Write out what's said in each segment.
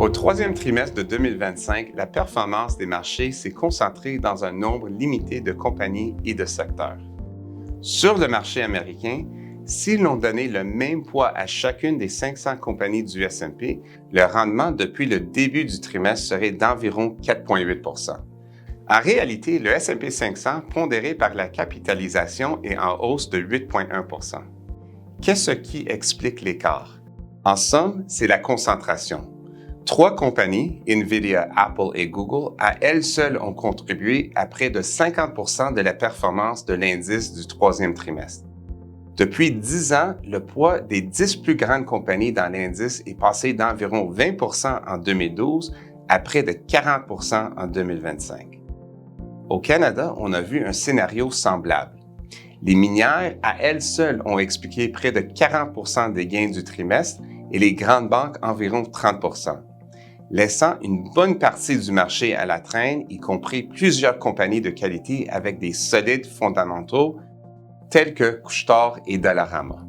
Au troisième trimestre de 2025, la performance des marchés s'est concentrée dans un nombre limité de compagnies et de secteurs. Sur le marché américain, si l'on donnait le même poids à chacune des 500 compagnies du S&P, le rendement depuis le début du trimestre serait d'environ 4,8 %. En réalité, le S&P 500, pondéré par la capitalisation, est en hausse de 8,1 %. Qu'est-ce qui explique l'écart? En somme, c'est la concentration. 3 compagnies, NVIDIA, Apple et Google, à elles seules ont contribué à près de 50 % de la performance de l'indice du troisième trimestre. Depuis 10 ans, le poids des 10 plus grandes compagnies dans l'indice est passé d'environ 20 % en 2012 à près de 40 % en 2025. Au Canada, on a vu un scénario semblable. Les minières, à elles seules, ont expliqué près de 40 % des gains du trimestre et les grandes banques environ 30 %, laissant une bonne partie du marché à la traîne, y compris plusieurs compagnies de qualité avec des solides fondamentaux tels que Couche-Tard et Dollarama.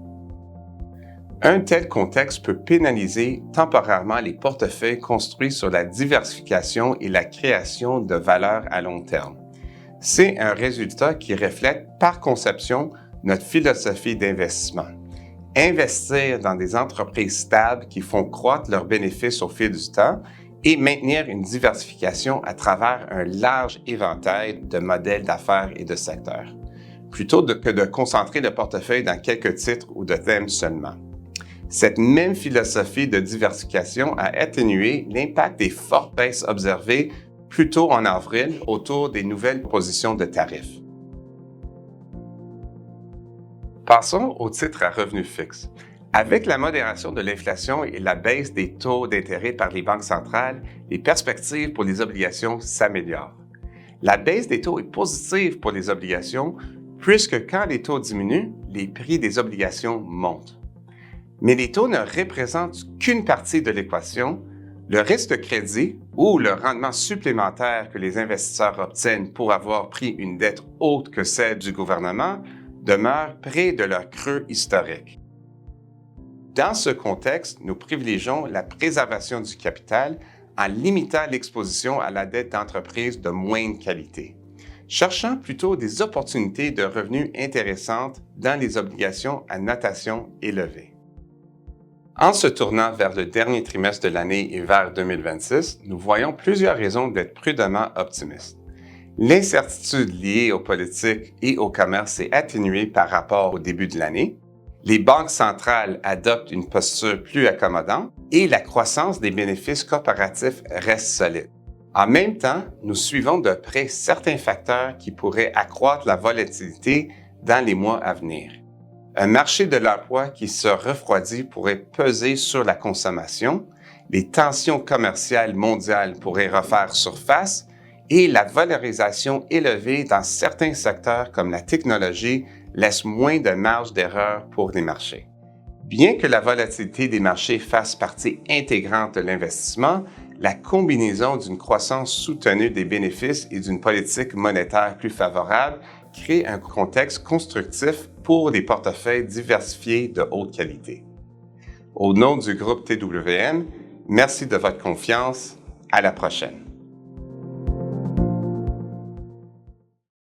Un tel contexte peut pénaliser temporairement les portefeuilles construits sur la diversification et la création de valeur à long terme. C'est un résultat qui reflète par conception notre philosophie d'investissement. Investir dans des entreprises stables qui font croître leurs bénéfices au fil du temps et maintenir une diversification à travers un large éventail de modèles d'affaires et de secteurs, plutôt que de concentrer le portefeuille dans quelques titres ou de thèmes seulement. Cette même philosophie de diversification a atténué l'impact des fortes baisses observées plus tôt en avril autour des nouvelles positions de tarifs. Passons aux titres à revenus fixes. Avec la modération de l'inflation et la baisse des taux d'intérêt par les banques centrales, les perspectives pour les obligations s'améliorent. La baisse des taux est positive pour les obligations puisque quand les taux diminuent, les prix des obligations montent. Mais les taux ne représentent qu'une partie de l'équation. Le risque de crédit ou le rendement supplémentaire que les investisseurs obtiennent pour avoir pris une dette haute que celle du gouvernement demeure près de leur creux historique. Dans ce contexte, nous privilégions la préservation du capital en limitant l'exposition à la dette d'entreprises de moindre qualité, cherchant plutôt des opportunités de revenus intéressantes dans les obligations à notation élevée. En se tournant vers le dernier trimestre de l'année et vers 2026, nous voyons plusieurs raisons d'être prudemment optimistes. L'incertitude liée aux politiques et au commerce s'est atténuée par rapport au début de l'année. Les banques centrales adoptent une posture plus accommodante et la croissance des bénéfices corporatifs reste solide. En même temps, nous suivons de près certains facteurs qui pourraient accroître la volatilité dans les mois à venir. Un marché de l'emploi qui se refroidit pourrait peser sur la consommation, les tensions commerciales mondiales pourraient refaire surface et la valorisation élevée dans certains secteurs comme la technologie laisse moins de marge d'erreur pour les marchés. Bien que la volatilité des marchés fasse partie intégrante de l'investissement, la combinaison d'une croissance soutenue des bénéfices et d'une politique monétaire plus favorable crée un contexte constructif pour des portefeuilles diversifiés de haute qualité. Au nom du groupe TWM, merci de votre confiance. À la prochaine.